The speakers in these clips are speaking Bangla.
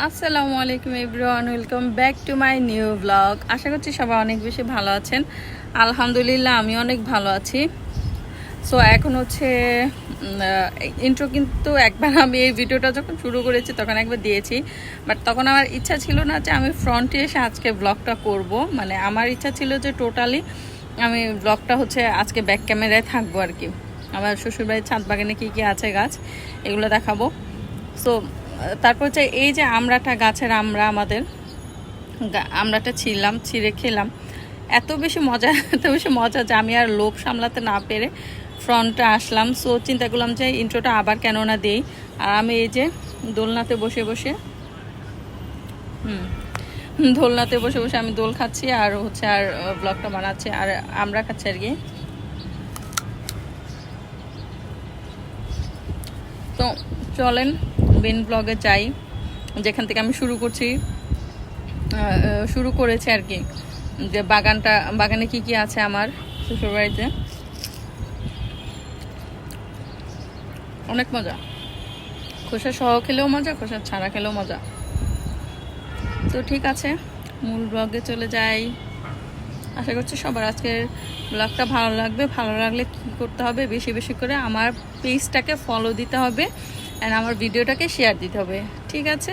আসসালামু আলাইকুম everyone, welcome back to my new blog. আশা করছি সবাই অনেক বেশি ভালো আছেন। আলহামদুলিল্লাহ আমি অনেক ভালো আছি। সো এখন হচ্ছে ইন্ট্রো, কিন্তু একবার আমি এই ভিডিওটা যখন শুরু করেছি তখন একবার দিয়েছি, বাট তখন আমার ইচ্ছা ছিল না যে আমি ফ্রন্টে এসে আজকে ব্লগটা করব। মানে আমার ইচ্ছা ছিল যে টোটালি আমি ব্লগটা হচ্ছে আজকে ব্যাক ক্যামেরায় থাকবো আর কি। আমার শ্বশুরবাড়ির ছাদ বাগানে কী কী আছে গাছ, এগুলো দেখাবো। সো তারপর হচ্ছে এই যে আমড়াটা, গাছের আমাদের আমড়াটা ছিঁড়ে খেলাম। এত বেশি মজা যে আমি আর লোভ সামলাতে না পেরে ফ্রন্টে আসলাম। সো চিন্তা করলাম যে ইন্ট্রোটা আবার কেন না দেই। আর আমি এই যে দোলনাতে বসে বসে আমি দোল খাচ্ছি আর হচ্ছে আর ব্লগটা বানাচ্ছি আর আমরা খাচ্ছি আর কি। তো চলেন মেন ব্লগে যাই, যেখান থেকে আমি শুরু করেছি আর কি, যে বাগানে কি কি আছে আমার শ্বশুরবাড়িতে। অনেক মজা, খোসা সহ খেলেও মজা, খোসা ছাড়া খেলেও মজা। তো ঠিক আছে, মূল ব্লগে চলে যাই। আশা করছি সবার আজকের ব্লগটা ভালো লাগবে। ভালো লাগলে কী করতে হবে, বেশি বেশি করে আমার পেজটাকে ফলো দিতে হবে অ্যান্ড আমার ভিডিওটাকে শেয়ার দিতে হবে, ঠিক আছে?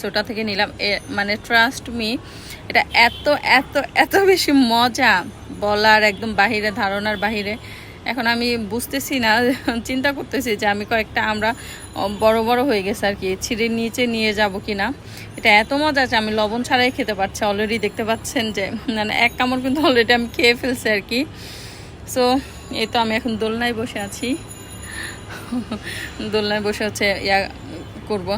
ওটা থেকে নিলাম, মানে ট্রাস্ট মি, এটা এত এত এত বেশি মজা, বলার একদম বাহিরে, ধারণার বাহিরে। এখন আমি বুঝতেছি না, চিন্তা করতেছি যে আমি কয়েকটা আমরা বড় বড় হয়ে গেছে আর কি, ছিঁড়ে নিচে নিয়ে যাব কি না। এটা এত মজা যে আমি লবণ ছাড়াই খেতে পারছি। অলরেডি দেখতে পাচ্ছেন যে মানে এক কামড় কিন্তু অলরেডি আমি খেয়ে ফেলছি আর কি। সো এই তো আমি এখন দোলনায় বসে আছি, দোলনায় বসে হচ্ছে ইয়া করবো।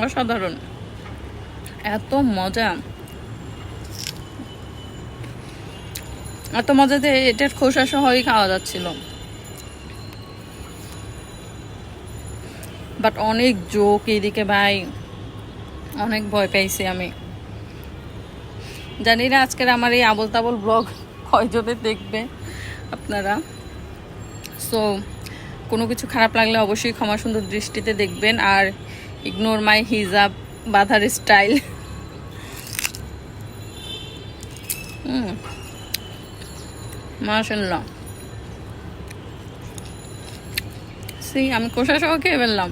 অসাধারণ, এত মজা, এত মজাতে এটার খোসা সহই খাওয়া যাচ্ছিল। বাট অনেক জোক এইদিকে ভাই, অনেক ভয় পাইছি আমি। জানি না আজকের আমার এই আবল তাবল ব্লগ কয়জনে দেখবে আপনারা। সো কোনো কিছু খারাপ লাগলে অবশ্যই ক্ষমা সুন্দর দৃষ্টিতে দেখবেন আর ইগনোর মাই হিজাব বাঁধার স্টাইল। মাশাআল্লাহ, আমি খোসা সহ খেয়ে ফেললাম।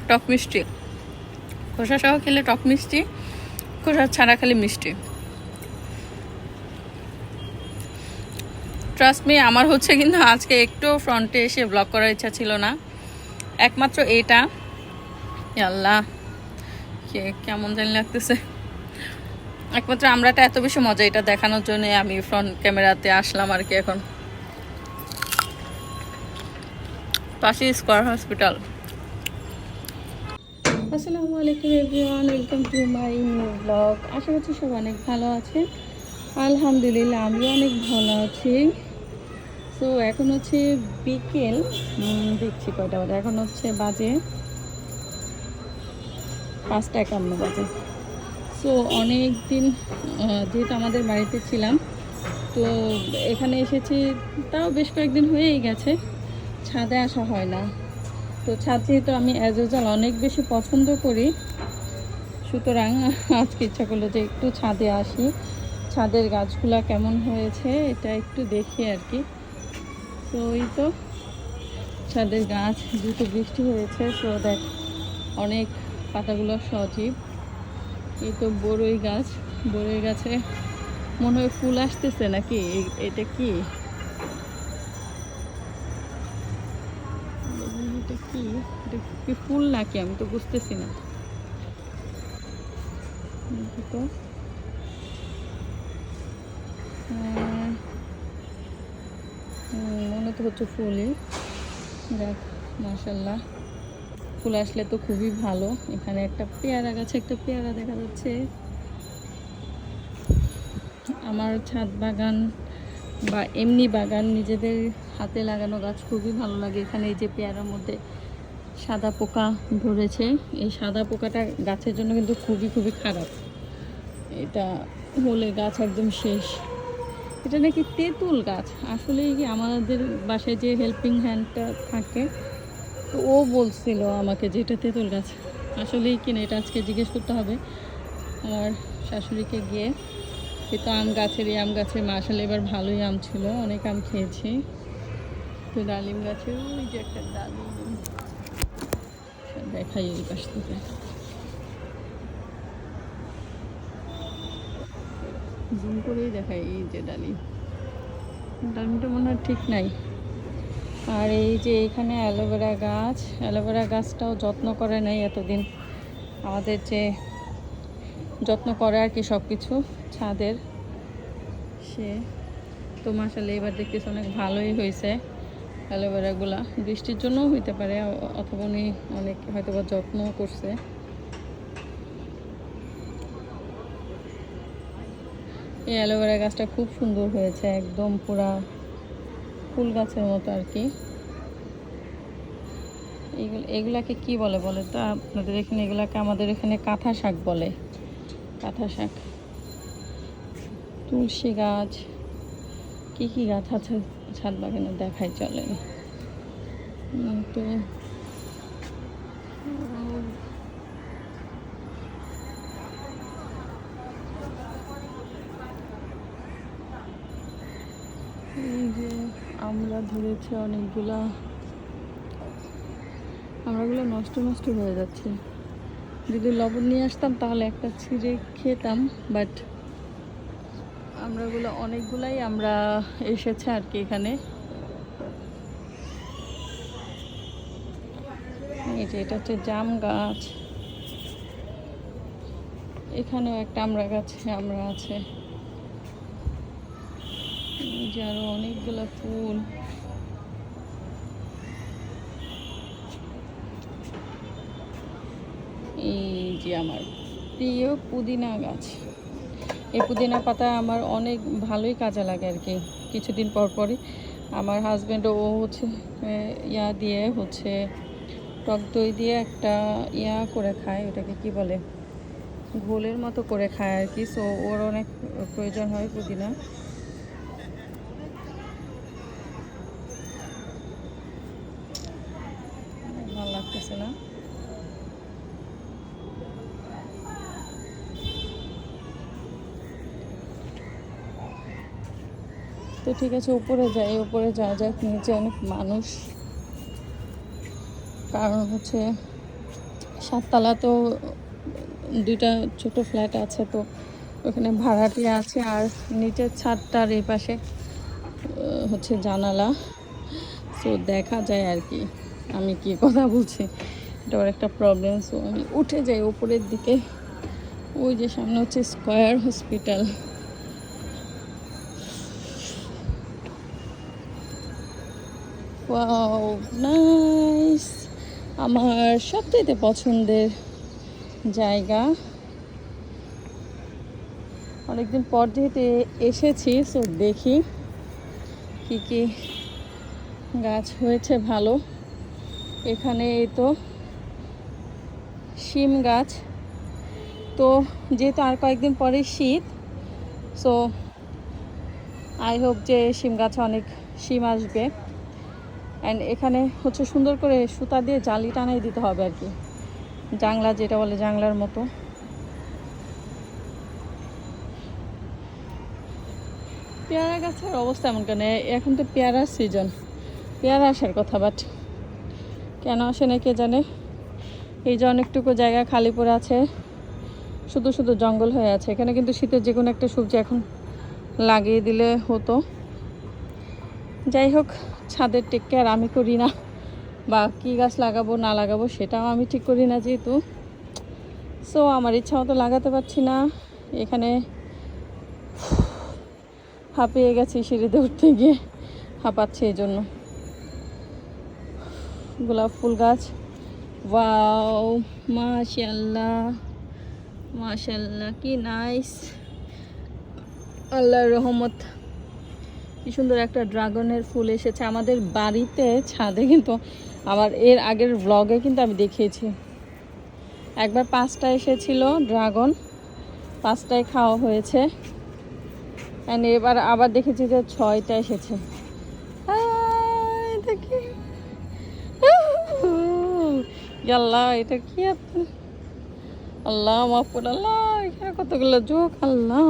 টক মিষ্টি, খোসা সহ খেলে টক মিষ্টি, খোসা ছাড়া খেলে মিষ্টি। ট্রাস্ট মি, আমার হচ্ছে কিন্তু আজকে একটু ফ্রন্টে এসে ব্লগ করার ইচ্ছা ছিল না, একমাত্র এটা। আল্লাহ, কেমন জানি লাগতেছে। একমাত্র আমরাটা এত বেশি মজা, এটা দেখানোর জন্য আমি ফ্রন্ট ক্যামেরাতে আসলাম আর কি। এখন পাশে স্কয়ার হসপিটাল। আসসালামু আলাইকুম everyone, welcome to my new blog. আশা করছি সব অনেক ভালো আছেন। আলহামদুলিল্লাহ আমিও অনেক ভালো আছি। সো এখন হচ্ছে বিকেল, দেখছি কয়টা বাজে, এখন হচ্ছে বাজে 5:51 বাজে। সো অনেক দিন যেহেতু আমাদের বাড়িতে ছিলাম, তো এখানে এসেছি, তাও বেশ কয়েকদিন হয়েই গেছে, ছাদে আসা হয় না। তো ছাদ যেহেতু আমি অ্যাজ ইউজুয়াল অনেক বেশি পছন্দ করি, সুতরাং আজকে ইচ্ছা করলো যে একটু ছাদে আসি, ছাদের গাছগুলা কেমন হয়েছে এটা একটু দেখি আর কি। তো এই তো ছাদের গাছ, যেহেতু বৃষ্টি হয়েছে, সো দেখ অনেক পাতাগুলো সজীব। এই তো বড়ই গাছে মনে হয় ফুল আসতেছে নাকি, এটা কি, এটা কি ফুল নাকি আমি তো বুঝতেছি না। তো মনে তো হচ্ছে ফুলই। দেখ মাশাআল্লাহ, ফুল আসলে তো খুবই ভালো। এখানে একটা পেয়ারা গাছে একটা পেয়ারা দেখা যাচ্ছে। আমার ছাদ বাগান বা এমনি বাগান, নিজেদের হাতে লাগানো গাছ খুবই ভালো লাগে। এখানে এই যে পেয়ারার মধ্যে সাদা পোকা ধরেছে, এই সাদা পোকাটা গাছের জন্য কিন্তু খুবই খুবই খারাপ। এটা হলে গাছ একদম শেষ। এটা নাকি তেঁতুল গাছ। আসলে কি আমাদের বাসায় যে হেল্পিং হ্যান্ডটা থাকে, তো ও বলছিল আমাকে যে এটা তেঁতুল গাছ। আসলেই কিনা এটা আজকে জিজ্ঞেস করতে হবে আমার শাশুড়িকে গিয়ে। কিন্তু আম গাছের, এই আম গাছের মাসালে এবার ভালোই আম ছিল, অনেক আম খেয়েছি। তো ডালিম গাছে ওই যে একটা ডালিম দেখাই এই পাশ থেকে, জুম করেই দেখাই। এই যে ডালিমটা মনে হয় ঠিক নাই। আর এই যে এখানে অ্যালোভেরা গাছ, অ্যালোভেরা গাছটাও যত্ন করে নাই এতদিন, আমাদের যে যত্ন করে আর কি সব কিছু ছাদের, সে তো মাশাআল্লাহ এবার দেখতেছি অনেক ভালোই হয়েছে অ্যালোভেরাগুলা। বৃষ্টির জন্যও হইতে পারে, অথবা উনি অনেক হয়তো বা যত্নও করছে। এই অ্যালোভেরা গাছটা খুব সুন্দর হয়েছে, একদম পুরা ফুল গাছের মতো আর কি। এগুলাকে কি বলে বলে তো আপনাদের এখানে? এগুলাকে আমাদের এখানে কাঁথা শাক বলে, কাঁথা শাক। তুলসী গাছ, কি কি গাছ আছে ছাদ বাগানে দেখাই চলেন। তো এই যে আমরা ধরেছে অনেকগুলা, আমরাগুলো নষ্ট নষ্ট হয়ে যাচ্ছে। যদি লবণ নিয়ে আসতাম তাহলে একটা ছিঁড়ে খেতাম, বাট আমরাগুলো অনেকগুলাই আমরা এসেছে আর কি এখানে। এই যে এটা হচ্ছে জাম গাছ, এখানেও একটা আমরা গাছে আমরা আছে। এই যে আরো অনেকগুলা ফুল। এই যে আমার প্রিয় পুদিনা গাছ, এই পুদিনা পাতা আমার অনেক ভালোই কাজে লাগে আর কি। কিছুদিন পর পরই আমার হাজব্যান্ড ও হচ্ছে ইয়া দিয়ে হচ্ছে টক দই দিয়ে একটা ইয়া করে খায়, ওটাকে কি বলে, ঘোলের মতো করে খায় আর কি। সো ওর অনেক প্রয়োজন হয় পুদিনা। ভালো লাগতেছে না। তো ঠিক আছে, উপরে যাই, উপরে যাওয়া যাক। নিচে অনেক মানুষ, কারণ হচ্ছে সাততলা তো দুইটা ছোট ফ্ল্যাট আছে, তো ওখানে ভাড়াটিয়া আছে। আর নিচের ছাদটার এই পাশে হচ্ছে জানালা, সো দেখা যায় আর কি। আমি কি কথা বলছি, এটা একটা প্রবলেম। সো আমি উঠে যাই উপরের দিকে। ওই যে সামনে হচ্ছে স্কয়ার হসপিটাল। ওয়াও নাইস, আমার সবথেকে পছন্দের জায়গা। অনেকদিন পর যেহেতু এসেছি, সো দেখি কি কি গাছ হয়েছে ভালো। এখানে এই তো শিম গাছ, তো যেহেতু আর কয়েকদিন পরে শীত, সো আই হোপ যে শিম গাছে অনেক শিম আসবে। অ্যান্ড এখানে হচ্ছে সুন্দর করে সুতা দিয়ে জালি টানাই দিতে হবে আর কি, জাংলা যেটা বলে, জাংলার মতো। পেয়ারা গাছের অবস্থা এমন কেন? এখন তো পেয়ারার সিজন, পেয়ারা আসার কথা, বাট কেন আসে না কে জানে। এই যে অনেকটুকু জায়গা খালি পড়ে আছে, শুধু শুধু জঙ্গল হয়ে আছে। এখানে কিন্তু শীতের যে কোনো একটা সবজি এখন লাগিয়ে দিলে হতো। যাই হোক, ছাদের টেক কেয়ার আমি করি না, বা কী গাছ লাগাবো না লাগাবো সেটাও আমি ঠিক করি না যেহেতু। সো আমার ইচ্ছা মতো লাগাতে পারছি না। এখানে হাঁপিয়ে গেছি সিঁড়িতে উঠতে গিয়ে, হাঁপাচ্ছে এই জন্য। গোলাপ ফুল গাছ, ওয়াও মাশাআল্লাহ মাশাআল্লাহ, কি নাইস, আল্লাহর রহমত। কি সুন্দর একটা ড্রাগনের ফুল এসেছে আমাদের বাড়িতে ছাদে। কিন্তু আমার এর আগের ব্লগে কিন্তু আমি দেখিয়েছি, একবার 5টা এসেছিল ড্রাগন, 5টাই খাওয়া হয়েছে। অ্যান্ড এবার আবার দেখেছি যে 6টা এসেছে। দেখি আল্লাহ, এটা কি আপনি, আল্লাহ মাফ করে, আল্লাহ এখানে কতগুলো যোগ, আল্লাহ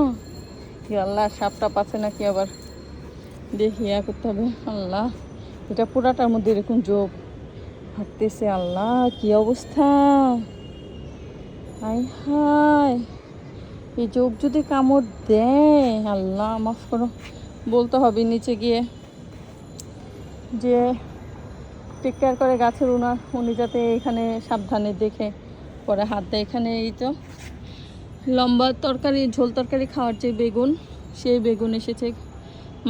আল্লাহ সাপটা পাচ্ছে নাকি আবার দেখি করতে হবে। আল্লাহ, এটা পুরাটার মধ্যে এরকম যোগ হাঁটতেছে, আল্লাহ কি অবস্থা, হাই হাই, এই যোগ যদি কামড় দেয়, আল্লাহ মাফ করো। বলতে হবে নিচে গিয়ে যে টেক কেয়ার করে গাছের উনি যাতে এখানে সাবধানে দেখে পরে হাত দেয়। এখানে এই তো লম্বা তরকারি, ঝোল তরকারি খাওয়ার যে বেগুন, সেই বেগুন এসেছে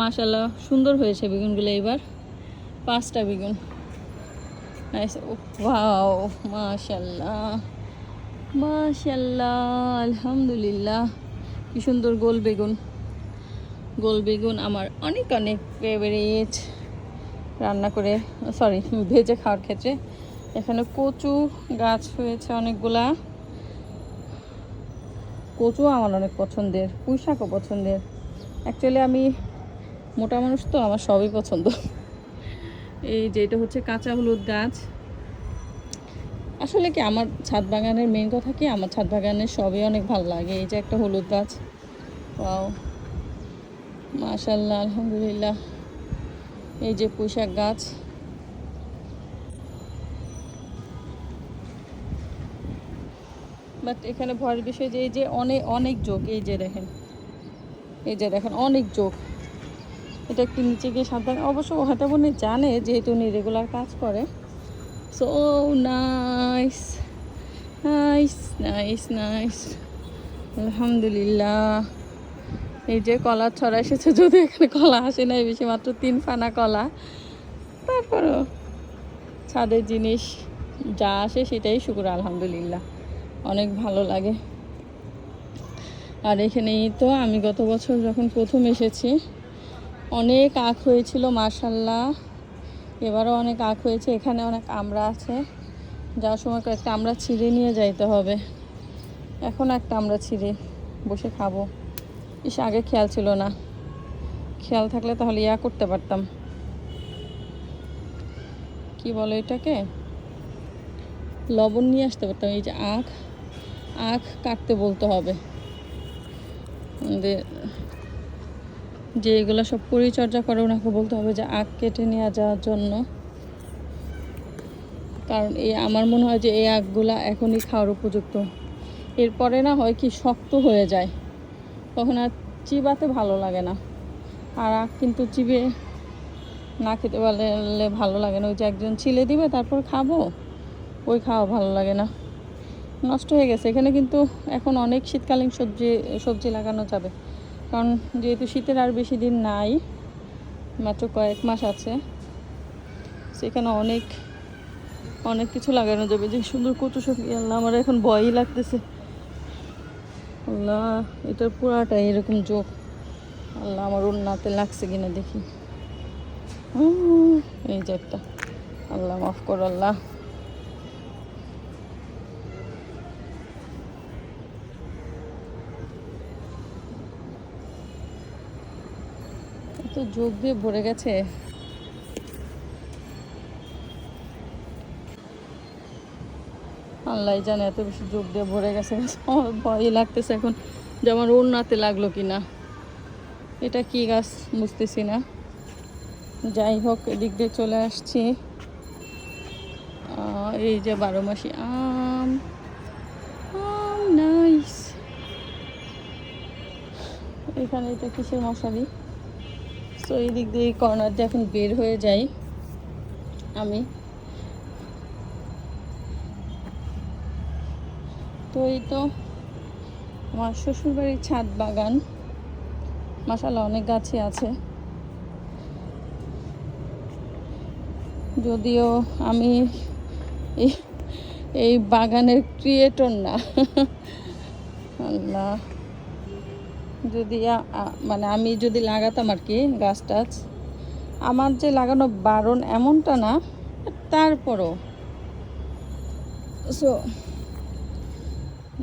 মাশাআল্লাহ, সুন্দর হয়েছে বেগুনগুলো এবার। 5টা বেগুন, ওয়াও মাশাআল্লাহ মাশাআল্লাহ, আলহামদুলিল্লাহ, কি সুন্দর গোল বেগুন। গোল বেগুন আমার অনেক অনেক ফেভারিট রান্না করে, সরি ভেজে খাওয়ার ক্ষেত্রে। এখানে কচু গাছ হয়েছে অনেকগুলা, কচু আমার অনেক পছন্দের, পুঁই শাকও পছন্দের। অ্যাকচুয়ালি আমি মোটা মানুষ তো, আমার সবই পছন্দ। এই যে এটা হচ্ছে কাঁচা হলুদ গাছ। আসলে কি আমার ছাদ বাগানের মেন কথা কি, আমার ছাদ বাগানের সবই অনেক ভালো লাগে। এই যে একটা হলুদ গাছ, ওয়াও মাশাআল্লাহ, আলহামদুলিল্লাহ। এই যে পুঁই শাক গাছ, বাট এখানে ভয়ের বিষয় যে এই যে অনেক অনেক যোগ, এই যে দেখেন, এই যে দেখেন অনেক যোগ। এটা একটু নিচে গিয়ে সাবধান, অবশ্য হয়তো উনি জানে যেহেতু উনি রেগুলার কাজ করে। So nice nice nice nice, আলহামদুলিল্লাহ। এই যে কলা ছড়া এসেছে, যদি এখানে কলা আসে নাই বেশি, মাত্র 3 ফানা কলা, তারপরও ছাদের জিনিস যা আসে সেটাই শুকর আলহামদুলিল্লাহ, অনেক ভালো লাগে। আর এখানেই তো আমি গত বছর যখন প্রথম এসেছি অনেক আখ হয়েছিল মাশাআল্লাহ, এবারও অনেক আখ হয়েছে। এখানে অনেক আমড়া আছে, যাওয়ার সময় কয়েকটা আমড়া ছিঁড়ে নিয়ে যাইতে হবে। এখন একটা আমড়া ছিঁড়ে বসে খাবো। ইস, আগে খেয়াল ছিল না, খেয়াল থাকলে তাহলে করতে পারতাম, কি বলে এটাকে, লবণ নিয়ে আসতে পারতাম। এই যে আখ, আখ কাটতে বলতে হবে, যে এগুলো সব পরিচর্যা করে ওনাকে বলতে হবে যে আখ কেটে নিয়ে যাওয়ার জন্য। কারণ আমার মনে হয় যে এই আখগুলা এখনই খাওয়ার উপযুক্ত, এরপরে না হয় কি শক্ত হয়ে যায়, তখন আর চিবাতে ভালো লাগে না। আর আখ কিন্তু চিবে না খেতে পারলে ভালো লাগে না, ওই যে একজন ছিলে দিবে তারপর খাবো, ওই খাওয়া ভালো লাগে না, নষ্ট হয়ে গেছে। এখানে কিন্তু এখন অনেক শীতকালীন সবজি লাগানো যাবে, কারণ যেহেতু শীতের আর বেশি দিন নাই, মাত্র কয়েক মাস আছে, সেখানে অনেক অনেক কিছু লাগানো যাবে। যে সুন্দর কচু শাক, আল্লাহ আমার এখন ভয়ই লাগতেছে, আল্লাহ এটার পুরাটা এরকম যোগ, আল্লাহ আমার ওন্নাতে লাগছে কিনা দেখি। এই যে একটা, আল্লাহ মাফ কর, আল্লাহ এত যোগ দিয়ে ভরে গেছে। আল্লাহ জানে এত বেশি যোগ দিয়ে ভরে গেছে, আমার ভয়ই লাগতেছে এখন যে আমার ওন্নাতে লাগলো কিনা। এটা কি গাছ বুঝতেছি না, যাই হোক এদিক দিয়ে চলে আসছি। এই যে 12 মাসি আম, নাইস। এখানে এটা কিসের মশারি, তো এই দিক দিয়ে কর্নার দিয়ে এখন বের হয়ে যাই আমি। তো এই তো আমার শ্বশুরবাড়ির ছাদ বাগান, মাশাআল্লাহ অনেক গাছই আছে, যদিও আমি এই বাগানের ক্রিয়েটর না। আল্লাহ, যদি মানে আমি যদি লাগাতাম আর কি গাছ টাছ, আমার যে লাগানো বারণ এমনটা না, তারপরও সো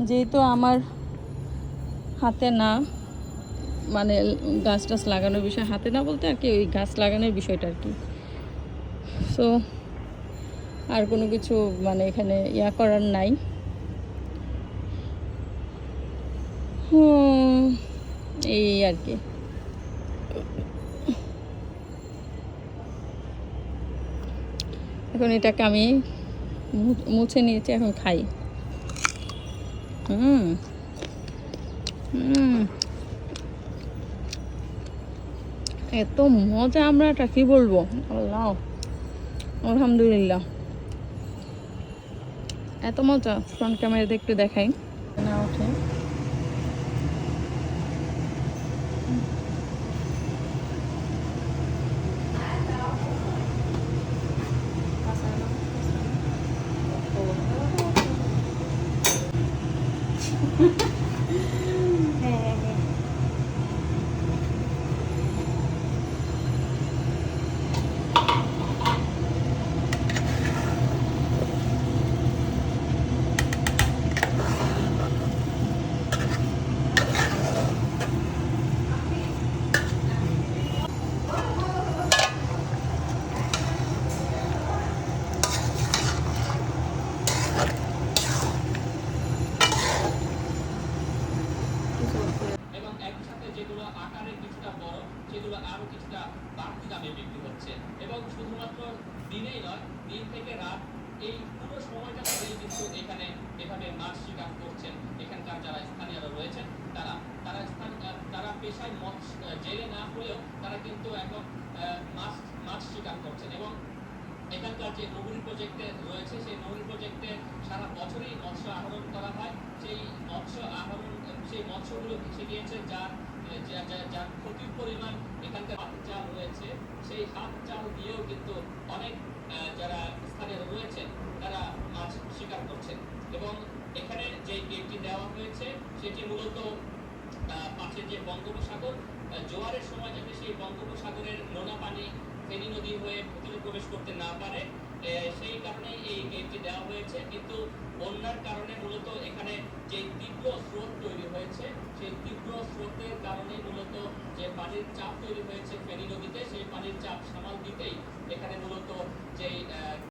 যেহেতু আমার হাতে না, মানে গাছ টাছ লাগানোর বিষয়, হাতে না বলতে আর কি ওই গাছ লাগানোর বিষয়টা আর কি। সো আর কোনো কিছু মানে এখানে করার নাই। এই আর কি। এখন এটাকে আমি মুছে নিয়েছি, এখন খাই। হুম হুম এত মজা, আমরা এটা কি বলবো, আল্লাহ আলহামদুলিল্লাহ, এত মজা। ফ্রন্ট ক্যামেরাতে একটু দেখাই না ওঠে। এবং একই সাথে যেগুলো আকারে কিছুটা বড় সেগুলো আরো কিছুটা বাড়তি দামে বিক্রি হচ্ছে। এবং শুধুমাত্র দিনেই নয়, দিন থেকে রাত এই পুরো সময়টা ধরেই কিন্তু এখানে এভাবে মাছ শিকার করছেন এখানকার যারা স্থানীয়রা রয়েছেন। তারা তারা তারা পেশায় জেলে না হলেও তারা কিন্তু এখন মাছ মাছ শিকার করছেন। এবং এখানকার যে নগরী প্রজেক্টে রয়েছে, সেই নগরী প্রজেক্টে সারা বছরই মৎস্য আহরণ করা হয়। সেই মৎস্য আহরণ, সেই মৎস্যগুলো ভেসে গিয়েছে, যার ক্ষতির পরিমাণ এখানকার হাত জাল রয়েছে, সেই হাত জাল দিয়েও কিন্তু অনেক যারা স্থানীয় রয়েছেন তারা মাছ শিকার করছেন। এবং এখানে যে গেটটি দেওয়া হয়েছে সেটি মূলত পাশে যে বঙ্গোপসাগর, জোয়ারের সময় যাতে সেই বঙ্গোপসাগরের নোনা পানি ফেনী নদী হয়ে ভিতরে প্রবেশ করতে না পারে, সেই কারণেই এই গেটটি দেওয়া হয়েছে। কিন্তু বন্যার কারণে মূলত এখানে যে তীব্র স্রোত তৈরি হয়েছে, সেই তীব্র স্রোতের কারণে মূলত যে পানির চাপ তৈরি হয়েছে ফেনী নদীতে, সেই পানির চাপ সামাল দিতেই এখানে মূলত যেই